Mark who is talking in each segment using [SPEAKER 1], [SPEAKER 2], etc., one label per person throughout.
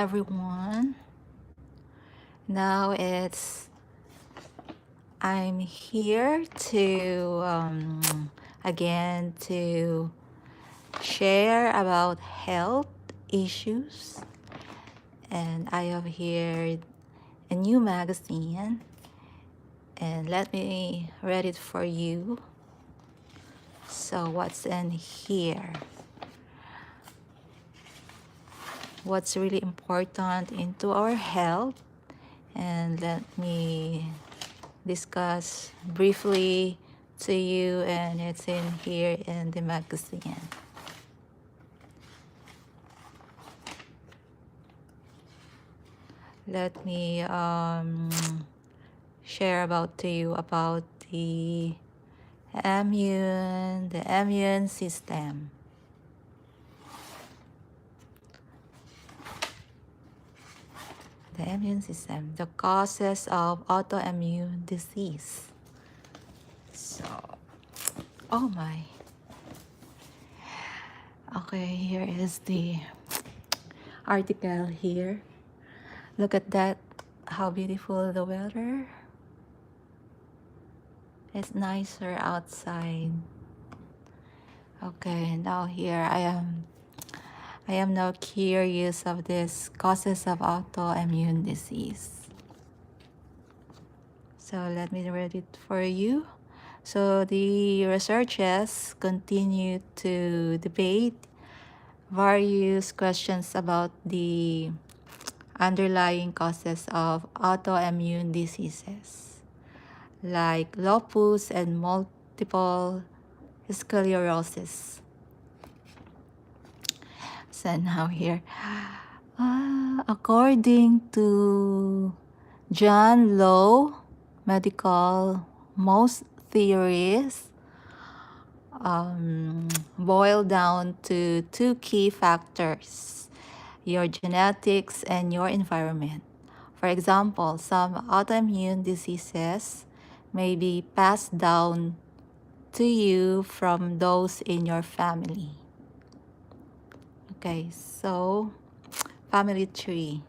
[SPEAKER 1] everyone. Now I'm here to again to share about health issues, and I have here a new magazine, and let me read it for you. So what's in here? What's really important into our health, and let me discuss briefly to you, and it's in here in the magazine. Let me share about to you about the immune system. The immune system, the causes of autoimmune disease. So, oh my. Okay, here is the article here. Look at that, how beautiful the weather. It's nicer outside. Okay, now here I am now curious of this causes of autoimmune disease. So let me read it for you. So the researchers continue to debate various questions about the underlying causes of autoimmune diseases like lupus and multiple sclerosis. So now here, according to John Lowe Medical, most theories boil down to two key factors: your genetics and your environment. For example, some autoimmune diseases may be passed down to you from those in your family. Okay, so family tree.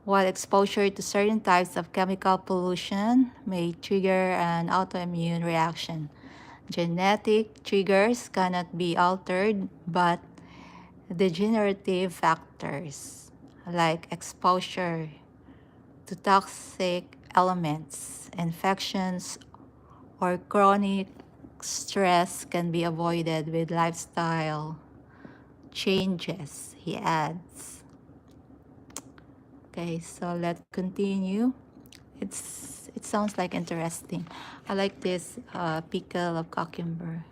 [SPEAKER 1] While exposure to certain types of chemical pollution may trigger an autoimmune reaction, genetic triggers cannot be altered, but degenerative factors like exposure to toxic elements, infections, or chronic stress can be avoided with lifestyle changes, he adds. Okay, so let's continue. It sounds like interesting. I like this pickle of cucumber.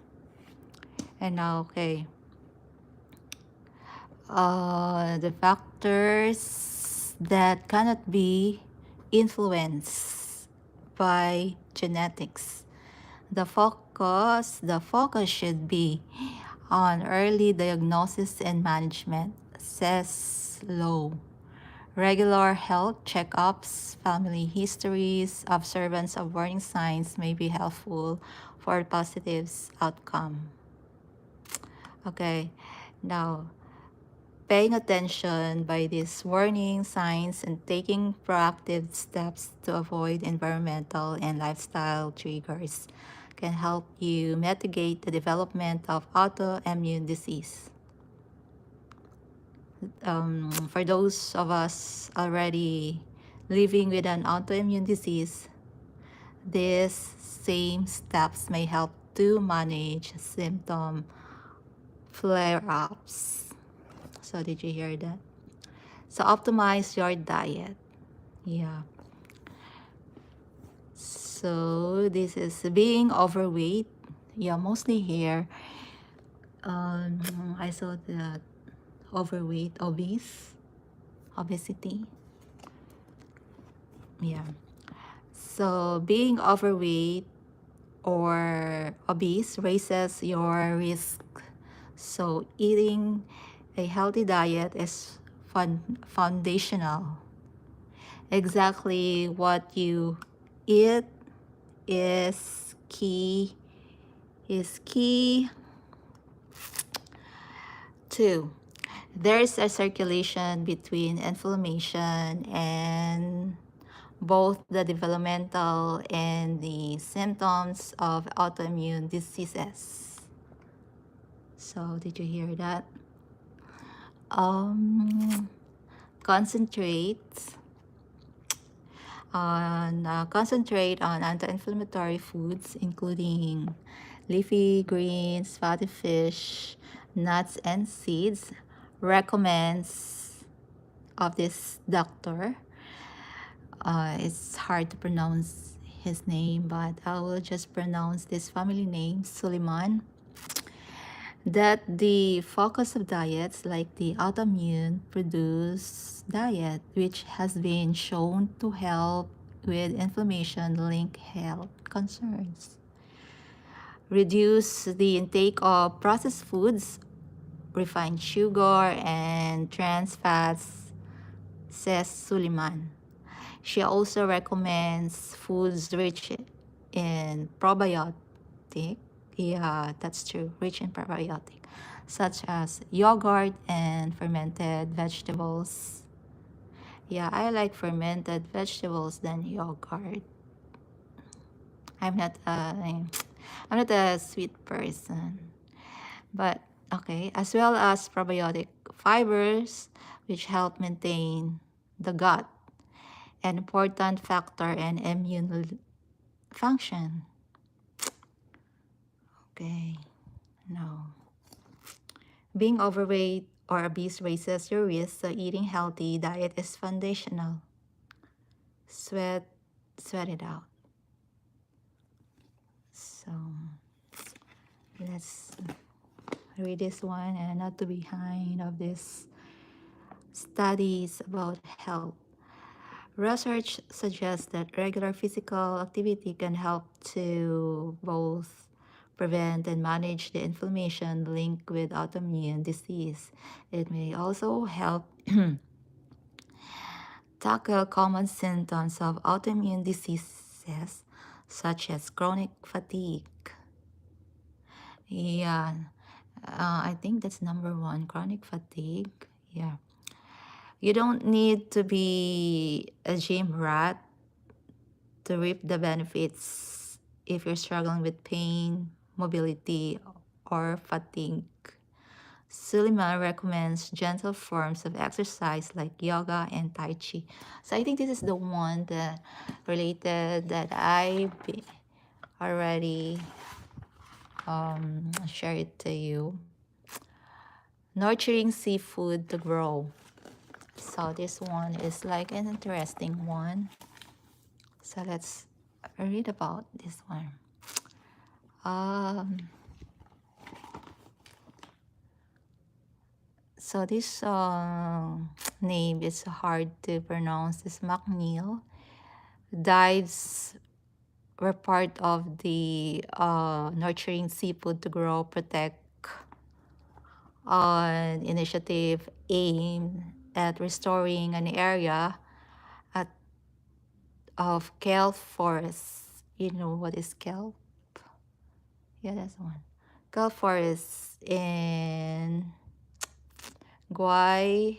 [SPEAKER 1] And now, okay, the factors that cannot be influenced by genetics. The focus should be on early diagnosis and management, says Lowe. Regular health checkups, family histories, observance of warning signs may be helpful for positive outcome. Okay, now paying attention by these warning signs and taking proactive steps to avoid environmental and lifestyle triggers can help you mitigate the development of autoimmune disease. For those of us already living with an autoimmune disease, these same steps may help to manage symptom flare-ups. So did you hear that? So optimize your diet. Yeah. So this is being overweight. Yeah, mostly here. I saw that obesity. Yeah. So being overweight or obese raises your risk. So eating a healthy diet is foundational. Exactly what you eat is key too. There's a circulation between inflammation and both the developmental and the symptoms of autoimmune diseases. So, did you hear that? Um, concentrate concentrate on anti-inflammatory foods, including leafy greens, fatty fish, nuts, and seeds. Recommends of this doctor. It's hard to pronounce his name, but I will just pronounce this family name, Suleiman. That the focus of diets like the autoimmune produce diet, which has been shown to help with inflammation linked health concerns. Reduce the intake of processed foods, refined sugar, and trans fats, says Suleiman. She also recommends foods rich in probiotic. Yeah, that's true, rich in probiotic, such as yogurt and fermented vegetables. Yeah, I like fermented vegetables than yogurt. I'm not I'm not a sweet person. But okay, as well as probiotic fibers which help maintain the gut, an important factor in immune function. Okay, no. Being overweight or obese raises your risk, so eating healthy diet is foundational. Sweat, sweat it out. So let's read this one and not to be behind of this studies about health. Research suggests that regular physical activity can help to both prevent and manage the inflammation linked with autoimmune disease. It may also help tackle common symptoms of autoimmune diseases such as chronic fatigue. Yeah, I think that's number one, chronic fatigue. Yeah. You don't need to be a gym rat to reap the benefits if you're struggling with pain, mobility, or fatigue. Suleiman recommends gentle forms of exercise like yoga and Tai Chi. So I think this is the one that related that I already shared it to you. Nurturing seafood to grow. So this one is like an interesting one. So let's read about this one. So this name is hard to pronounce. This McNeil. Dives were part of the Nurturing Seafood to Grow Protect initiative aimed at restoring an area of kelp forests. You know what is kelp? Yeah, that's one. Kelp forests in Guayhanas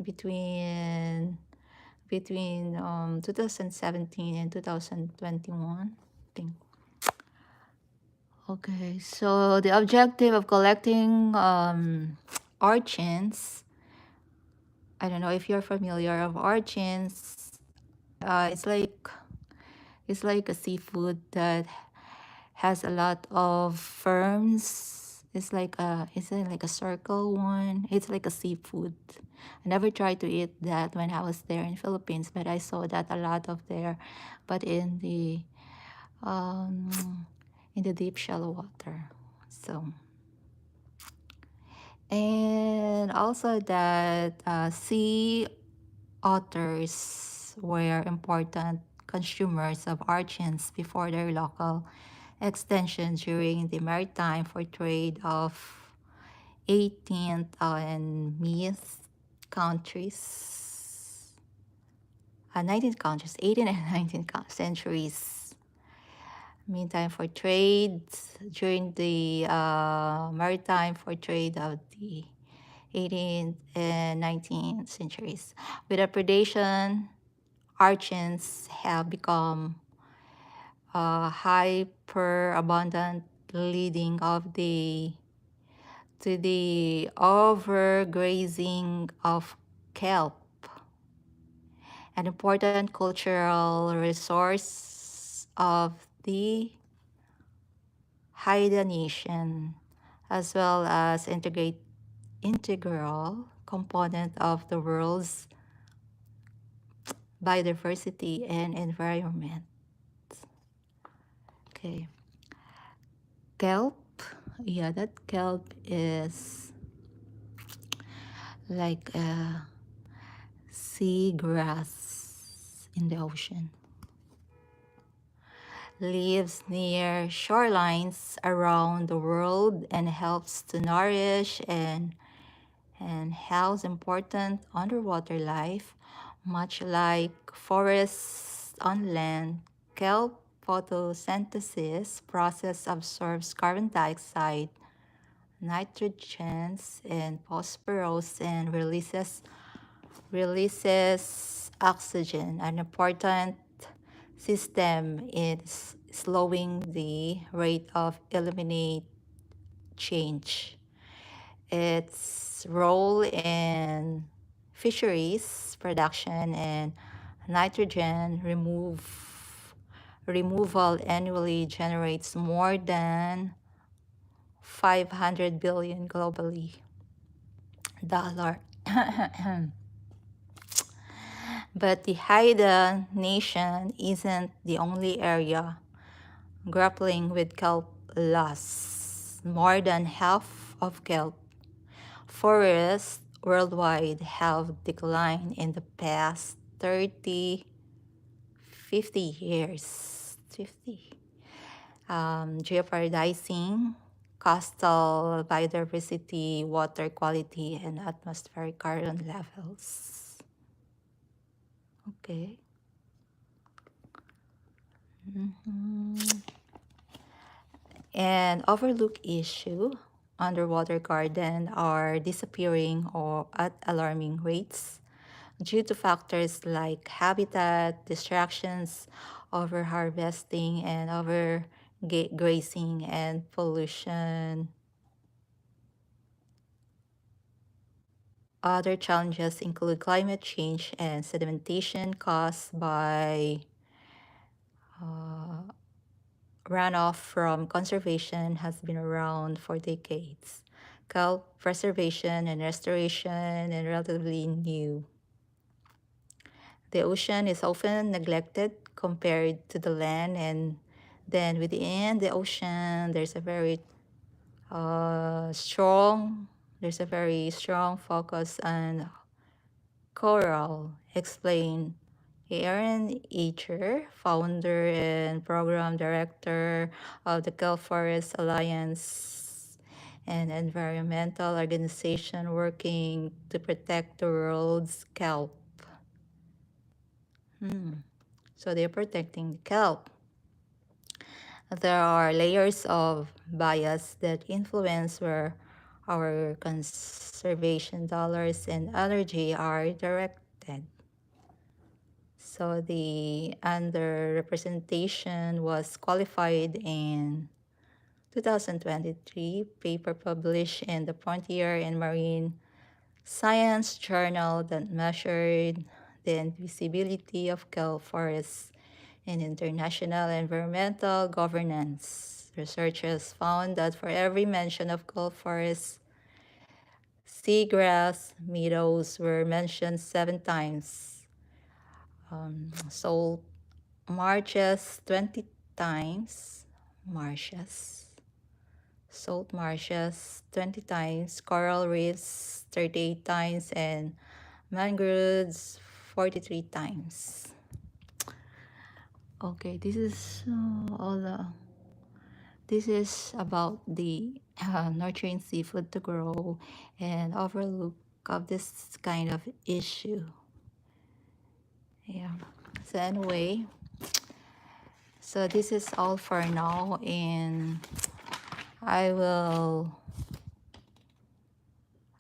[SPEAKER 1] between 2017 and 2021, I think. Okay, so the objective of collecting urchins, I don't know if you're familiar of urchins. It's like a seafood that has a lot of firms. It's like a circle one. It's like a seafood. I never tried to eat that when I was there in Philippines, but I saw that a lot of there, but um, in the deep shallow water. So, and also that sea otters were important consumers of urchins before their local extension during the maritime for trade of 18th and mid countries, 19th countries, 18th and 19th centuries. Meantime, for trade during the maritime for trade of the 18th and 19th centuries. With the predation, urchins have become hyper abundant, leading to the overgrazing of kelp, an important cultural resource of the Haida Nation, as well as integral component of the world's biodiversity and environment. Okay. Kelp, yeah, that kelp is like a seagrass in the ocean. Lives near shorelines around the world and helps to nourish and house important underwater life, much like forests on land. Kelp photosynthesis process absorbs carbon dioxide, nitrogens, and phosphorus and releases oxygen. An important system is slowing the rate of eliminate change. Its role in fisheries production and nitrogen removal annually generates more than 500 billion globally dollar. But the Haida Nation isn't the only area grappling with kelp loss. More than half of kelp forests worldwide have declined in the past 50 years. Jeopardizing coastal biodiversity, water quality, and atmospheric carbon levels. Okay. An overlooked issue, underwater garden are disappearing or at alarming rates due to factors like habitat distractions, overharvesting, and overgrazing and pollution. Other challenges include climate change and sedimentation caused by runoff from conservation has been around for decades. Kelp preservation and restoration is relatively new. The ocean is often neglected compared to the land, and then within the ocean there's a very strong focus on coral. Explain Aaron Eacher, founder and program director of the Kelp Forest Alliance, an environmental organization working to protect the world's kelp. So they're protecting the kelp. There are layers of bias that influence where our conservation dollars and energy are directed. So the underrepresentation was qualified in 2023 paper published in the Frontier in Marine Science journal that measured the invisibility of kelp forests in international environmental governance. Researchers found that for every mention of kelp forests, seagrass meadows were mentioned 7 times. Salt marshes 20 times, salt marshes 20 times, coral reefs 38 times, and mangroves 43 times. Okay, this is this is about the nurturing seafood to grow and overlook of this kind of issue. Yeah. So anyway, so this is all for now, and I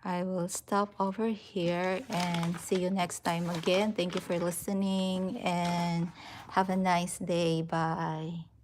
[SPEAKER 1] I will stop over here and see you next time again. Thank you for listening and have a nice day. Bye.